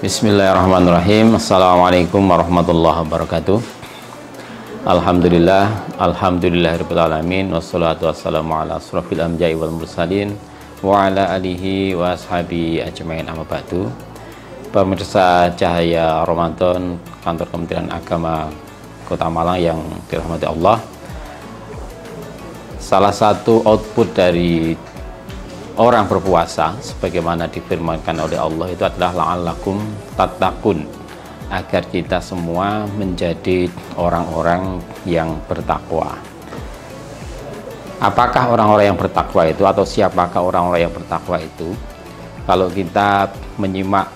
Bismillahirrahmanirrahim. Assalamualaikum warahmatullahi wabarakatuh. Alhamdulillah, alhamdulillahirabbil alamin, wassalatu wassalamu ala asrofil anbiya'i wal mursalin wa ala alihi wa ashabi ajmain, amma ba'du. Pemirsa Cahaya Ramadan, Kantor Kementerian Agama Kota Malang yang dirahmati Allah, salah satu output dari orang berpuasa sebagaimana difirmankan oleh Allah itu adalah la'allakum tattaqun, agar kita semua menjadi orang-orang yang bertakwa. Apakah orang-orang yang bertakwa itu, atau siapakah orang-orang yang bertakwa itu? Kalau kita menyimak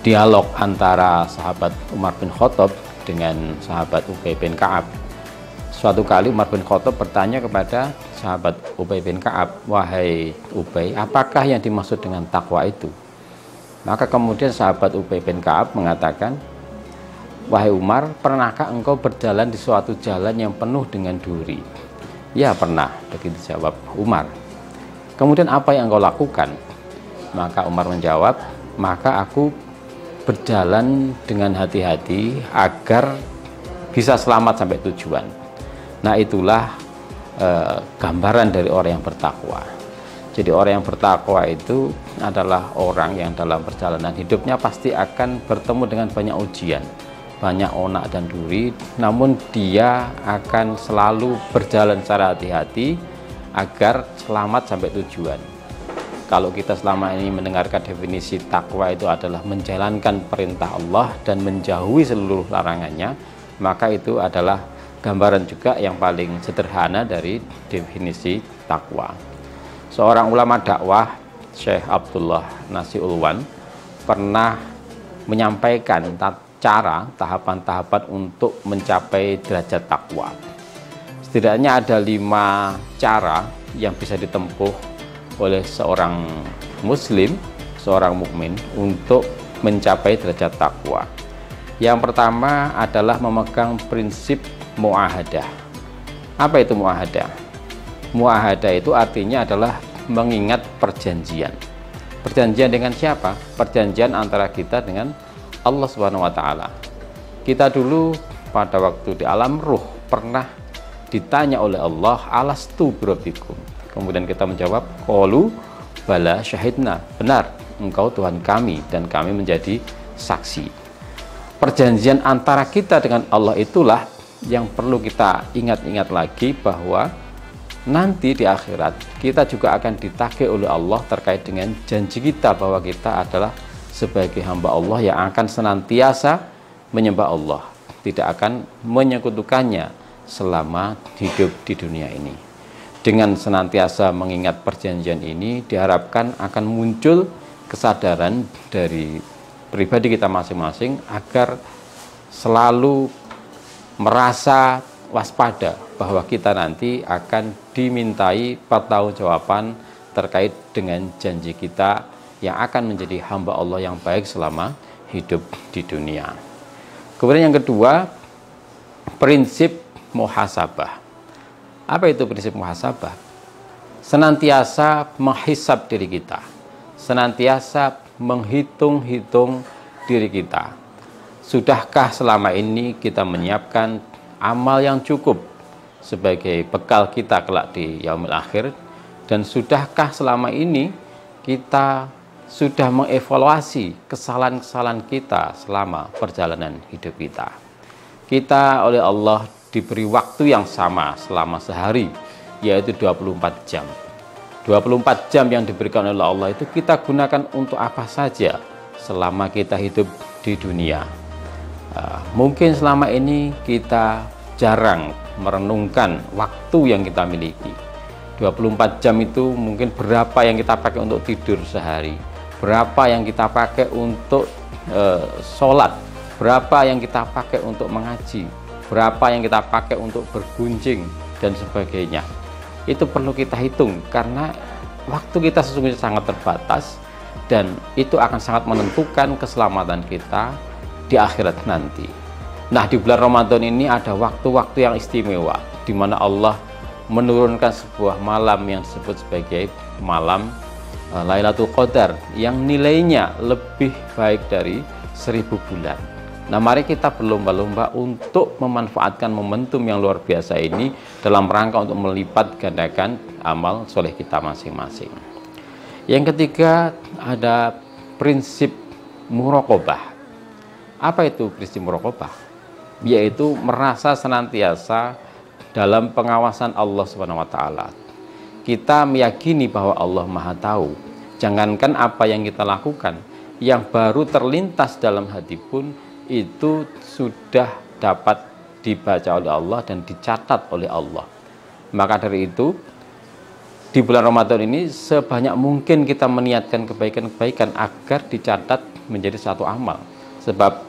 dialog antara sahabat Umar bin Khattab dengan sahabat Ubay bin Ka'ab, suatu kali Umar bin Khattab bertanya kepada sahabat Ubay bin Ka'ab, "Wahai Ubay, apakah yang dimaksud dengan takwa itu?" Maka kemudian sahabat Ubay bin Ka'ab mengatakan, "Wahai Umar, pernahkah engkau berjalan di suatu jalan yang penuh dengan duri?" "Ya, pernah," begitu jawab Umar. "Kemudian apa yang engkau lakukan?" Maka Umar menjawab, "Maka aku berjalan dengan hati-hati agar bisa selamat sampai tujuan." Nah, itulah gambaran dari orang yang bertakwa. Jadi orang yang bertakwa itu adalah orang yang dalam perjalanan hidupnya pasti akan bertemu dengan banyak ujian, banyak onak dan duri, namun dia akan selalu berjalan secara hati-hati agar selamat sampai tujuan. Kalau kita selama ini mendengarkan definisi takwa itu adalah menjalankan perintah Allah dan menjauhi seluruh larangannya, maka itu adalah gambaran juga yang paling sederhana dari definisi takwa. Seorang ulama dakwah, Syekh Abdullah Nasi Ulwan, pernah menyampaikan cara tahapan-tahapan untuk mencapai derajat takwa. Setidaknya ada 5 cara yang bisa ditempuh oleh seorang muslim, seorang mukmin untuk mencapai derajat takwa. Yang pertama adalah memegang prinsip muahadah. Apa itu muahadah? Muahadah itu artinya adalah mengingat perjanjian. Perjanjian dengan siapa? Perjanjian antara kita dengan Allah Subhanahu wa taala. Kita dulu pada waktu di alam ruh pernah ditanya oleh Allah, "Alastu birabbikum?" Kemudian kita menjawab, "Qalu bala syahidna." Benar, engkau Tuhan kami dan kami menjadi saksi. Perjanjian antara kita dengan Allah itulah yang perlu kita ingat-ingat lagi, bahwa nanti di akhirat kita juga akan ditagih oleh Allah terkait dengan janji kita bahwa kita adalah sebagai hamba Allah yang akan senantiasa menyembah Allah, tidak akan menyekutukannya selama hidup di dunia ini. Dengan senantiasa mengingat perjanjian ini, diharapkan akan muncul kesadaran dari pribadi kita masing-masing agar selalu merasa waspada bahwa kita nanti akan dimintai pertanggungjawaban terkait dengan janji kita yang akan menjadi hamba Allah yang baik selama hidup di dunia. Kemudian yang kedua, prinsip muhasabah. Apa itu prinsip muhasabah? Senantiasa menghisab diri kita, senantiasa menghitung-hitung diri kita. Sudahkah selama ini kita menyiapkan amal yang cukup sebagai bekal kita kelak di yaumil akhir? Dan sudahkah selama ini kita sudah mengevaluasi kesalahan-kesalahan kita selama perjalanan hidup kita? Kita oleh Allah diberi waktu yang sama selama sehari, yaitu 24 jam. 24 jam yang diberikan oleh Allah itu kita gunakan untuk apa saja selama kita hidup di dunia. Mungkin selama ini kita jarang merenungkan waktu yang kita miliki. 24 jam itu mungkin berapa yang kita pakai untuk tidur sehari, berapa yang kita pakai untuk sholat, berapa yang kita pakai untuk mengaji, berapa yang kita pakai untuk bergunjing dan sebagainya. itu perlu kita hitung, karena waktu kita sesungguhnya sangat terbatas dan itu akan sangat menentukan keselamatan kita di akhirat nanti. Nah, di bulan Ramadan ini ada waktu-waktu yang istimewa di mana Allah menurunkan sebuah malam yang disebut sebagai malam Lailatul Qadar yang nilainya lebih baik dari 1000 bulan. Nah, mari kita berlomba-lomba untuk memanfaatkan momentum yang luar biasa ini dalam rangka untuk melipat gandakan amal soleh kita masing-masing. Yang ketiga, ada prinsip muraqabah. Apa itu prinsip muraqabah? Yaitu merasa senantiasa dalam pengawasan Allah Subhanahu wa taala. Kita meyakini bahwa Allah Maha tahu. Jangankan apa yang kita lakukan, yang baru terlintas dalam hati pun itu sudah dapat dibaca oleh Allah dan dicatat oleh Allah. Maka dari itu, di bulan Ramadan ini sebanyak mungkin kita meniatkan kebaikan-kebaikan agar dicatat menjadi satu amal. Sebab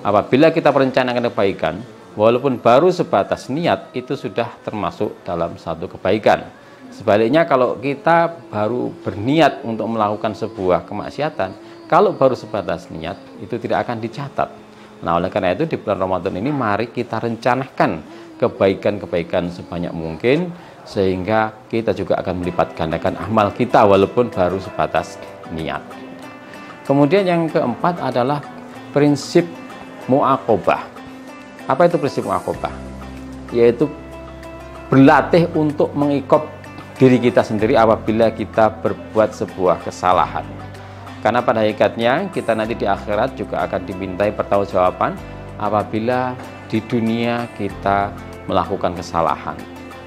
apabila kita merencanakan kebaikan, walaupun baru sebatas niat, itu sudah termasuk dalam satu kebaikan. Sebaliknya kalau kita baru berniat untuk melakukan sebuah kemaksiatan, kalau baru sebatas niat, itu tidak akan dicatat. Nah, oleh karena itu di bulan Ramadan ini mari kita rencanakan kebaikan-kebaikan sebanyak mungkin, sehingga kita juga akan melipat gandakan amal kita walaupun baru sebatas niat. Kemudian yang keempat adalah prinsip mu'aqobah. Apa itu prinsip mu'aqobah? Yaitu berlatih untuk mengikop diri kita sendiri apabila kita berbuat sebuah kesalahan. Karena pada hakikatnya kita nanti di akhirat juga akan dimintai pertanggungjawaban apabila di dunia kita melakukan kesalahan.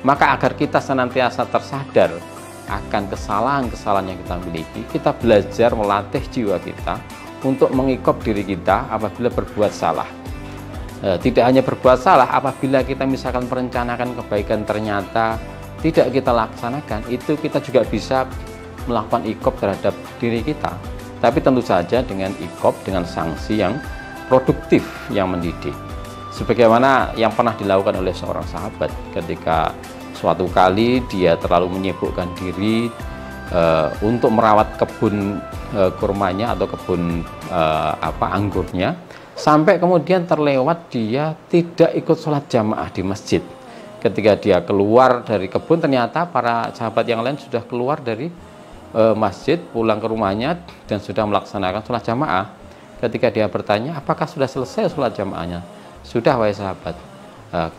Maka agar kita senantiasa tersadar akan kesalahan-kesalahan yang kita miliki, kita belajar melatih jiwa kita untuk mengikop diri kita apabila berbuat salah. Tidak hanya berbuat salah, apabila kita misalkan merencanakan kebaikan ternyata tidak kita laksanakan, itu kita juga bisa melakukan ikop terhadap diri kita. Tapi tentu saja dengan ikop, dengan sanksi yang produktif, yang mendidik. Sebagaimana yang pernah dilakukan oleh seorang sahabat ketika suatu kali dia terlalu menyibukkan diri untuk merawat kebun kurmanya atau kebun anggurnya, sampai kemudian terlewat dia tidak ikut sholat jamaah di masjid. Ketika dia keluar dari kebun, ternyata para sahabat yang lain sudah keluar dari masjid, pulang ke rumahnya dan sudah melaksanakan sholat jamaah. Ketika dia bertanya, apakah sudah selesai sholat jamaahnya? Sudah, wahai sahabat.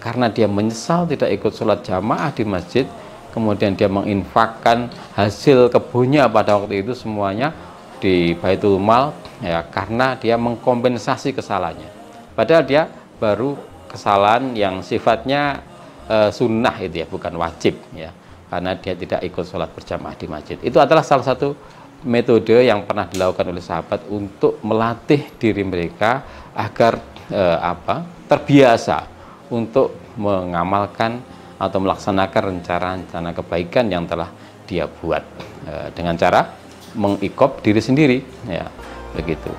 Karena dia menyesal tidak ikut sholat jamaah di masjid, kemudian dia menginfakkan hasil kebunnya pada waktu itu semuanya di Baitul Mal, ya, karena dia mengkompensasi kesalahannya. Padahal dia baru kesalahan yang sifatnya sunnah itu ya, bukan wajib ya, karena dia tidak ikut sholat berjamaah di masjid. Itu adalah salah satu metode yang pernah dilakukan oleh sahabat untuk melatih diri mereka agar terbiasa untuk mengamalkan atau melaksanakan rencana-rencana kebaikan yang telah dia buat dengan cara mengikop diri sendiri, ya, begitu.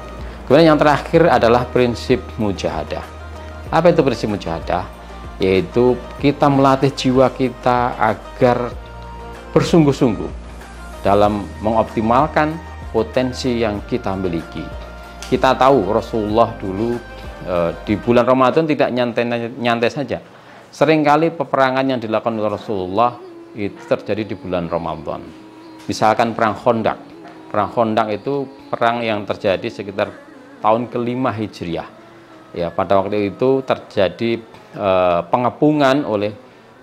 Kemudian yang terakhir adalah prinsip mujahadah. Apa itu prinsip mujahadah? Yaitu kita melatih jiwa kita agar bersungguh-sungguh dalam mengoptimalkan potensi yang kita miliki. Kita tahu Rasulullah dulu di bulan Ramadan tidak nyantai saja. Seringkali peperangan yang dilakukan oleh Rasulullah itu terjadi di bulan Ramadan. Misalkan perang Khandaq. Perang Khandaq itu perang yang terjadi sekitar tahun ke-5 Hijriah. Ya, pada waktu itu terjadi pengepungan oleh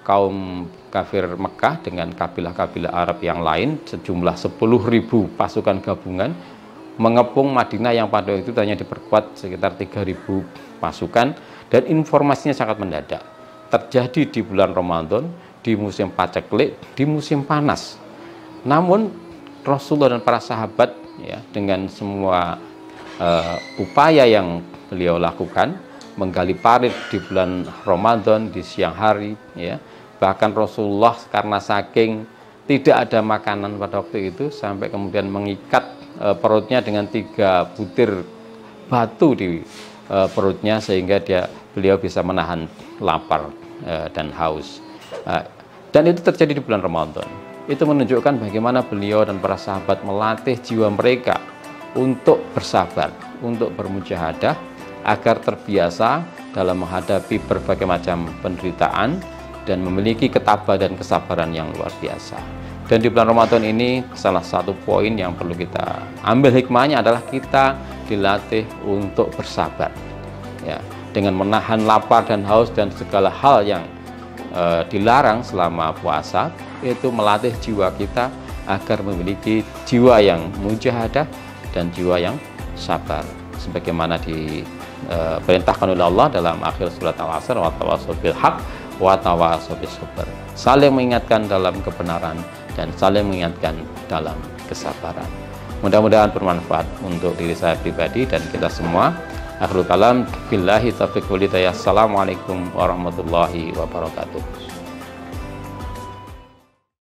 kaum kafir Mekah dengan kabilah-kabilah Arab yang lain, sejumlah 10.000 pasukan gabungan mengepung Madinah yang pada itu hanya diperkuat sekitar 3.000 pasukan, dan informasinya sangat mendadak. Terjadi di bulan Ramadan, di musim paceklik, di musim panas. Namun Rasulullah dan para sahabat, ya, dengan semua upaya yang beliau lakukan, menggali parit di bulan Ramadan di siang hari, ya, bahkan Rasulullah karena saking tidak ada makanan pada waktu itu sampai kemudian mengikat perutnya dengan 3 butir batu di perutnya sehingga beliau bisa menahan lapar dan haus. Dan itu terjadi di bulan Ramadan. Itu menunjukkan bagaimana beliau dan para sahabat melatih jiwa mereka untuk bersabar, untuk bermujahadah, agar terbiasa dalam menghadapi berbagai macam penderitaan dan memiliki ketabahan dan kesabaran yang luar biasa. Dan di bulan Ramadan ini salah satu poin yang perlu kita ambil hikmahnya adalah kita dilatih untuk bersabar, ya, dengan menahan lapar dan haus dan segala hal yang dilarang selama puasa. Itu melatih jiwa kita agar memiliki jiwa yang mujahadah dan jiwa yang sabar, sebagaimana diperintahkan oleh Allah dalam akhir surat Al-Asr, wa tawassaw bil haq wa tawassaw bis sabr, saling mengingatkan dalam kebenaran dan saling mengingatkan dalam kesabaran. Mudah-mudahan bermanfaat untuk diri saya pribadi dan kita semua. Akhirul kalam, billahi taufiq wal hidayah. Assalamualaikum warahmatullahi wabarakatuh.